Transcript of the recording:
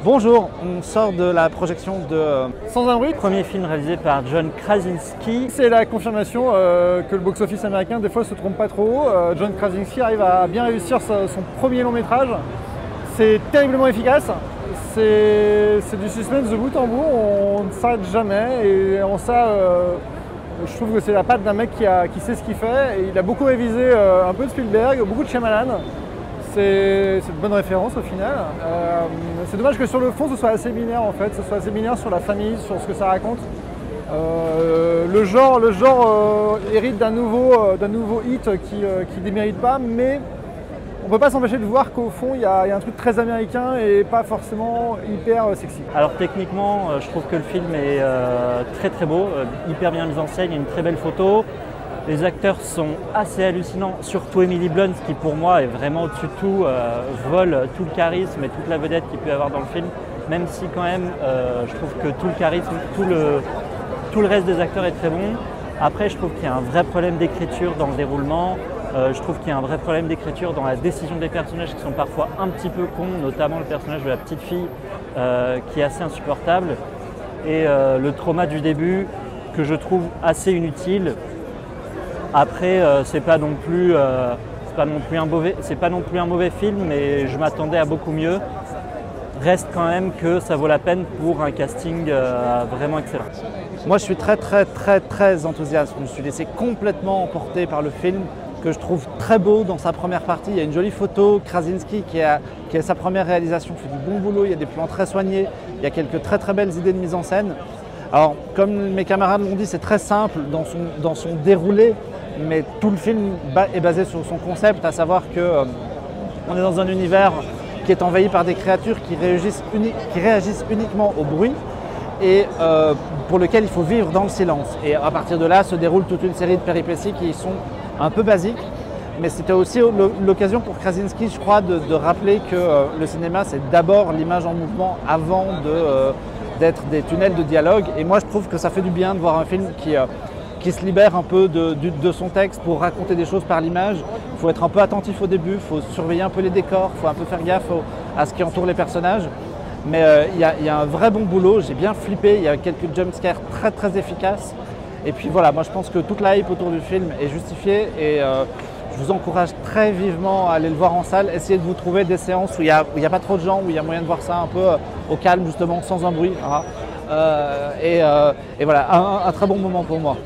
Bonjour, on sort de la projection de Sans un bruit, premier film réalisé par John Krasinski. c'est la confirmation que le box-office américain des fois se trompe pas trop. John Krasinski arrive à bien réussir son premier long métrage. C'est terriblement efficace, c'est du suspense de bout en bout, on ne s'arrête jamais et en ça je trouve que c'est la patte d'un mec qui sait ce qu'il fait. Et il a beaucoup révisé un peu de Spielberg, beaucoup de Shyamalan. C'est une bonne référence au final. C'est dommage que sur le fond ce soit assez binaire en fait, ce soit assez binaire sur la famille, sur ce que ça raconte. Le genre hérite d'un nouveau hit qui démérite pas, mais on peut pas s'empêcher de voir qu'au fond il y a un truc très américain et pas forcément hyper sexy. Alors techniquement, je trouve que le film est très très beau, hyper bien mis en scène, il y a une très belle photo. Les acteurs sont assez hallucinants, surtout Emily Blunt qui pour moi est vraiment au-dessus de tout, vole tout le charisme et toute la vedette qu'il peut y avoir dans le film, même si quand même je trouve que tout le charisme, tout le reste des acteurs est très bon. Après je trouve qu'il y a un vrai problème d'écriture dans le déroulement, je trouve qu'il y a un vrai problème d'écriture dans la décision des personnages qui sont parfois un petit peu cons, notamment le personnage de la petite fille qui est assez insupportable et le trauma du début que je trouve assez inutile. Après, c'est pas non plus un mauvais film, mais je m'attendais à beaucoup mieux. Reste quand même que ça vaut la peine pour un casting vraiment excellent. Moi, je suis très enthousiaste. Je me suis laissé complètement emporter par le film, que je trouve très beau dans sa première partie. Il y a une jolie photo, Krasinski qui a sa première réalisation, fait du bon boulot, il y a des plans très soignés, il y a quelques très belles idées de mise en scène. Alors, comme mes camarades l'ont dit, c'est très simple dans son déroulé, mais tout le film est basé sur son concept, à savoir qu'on est dans un univers qui est envahi par des créatures qui réagissent uniquement au bruit et pour lequel il faut vivre dans le silence. Et à partir de là se déroule toute une série de péripéties qui sont un peu basiques, mais c'était aussi l'occasion pour Krasinski, je crois, de rappeler que le cinéma, c'est d'abord l'image en mouvement avant d'être des tunnels de dialogue. Et moi, je trouve que ça fait du bien de voir un film qui se libère un peu de son texte pour raconter des choses par l'image. Il faut être un peu attentif au début, il faut surveiller un peu les décors, il faut un peu faire gaffe à ce qui entoure les personnages. Mais il y a un vrai bon boulot, j'ai bien flippé, il y a quelques jumpscares très efficaces. Et puis voilà, moi je pense que toute la hype autour du film est justifiée et je vous encourage très vivement à aller le voir en salle. Essayez de vous trouver des séances où il n'y a pas trop de gens, où il y a moyen de voir ça un peu au calme justement, sans un bruit. Et voilà, un très bon moment pour moi.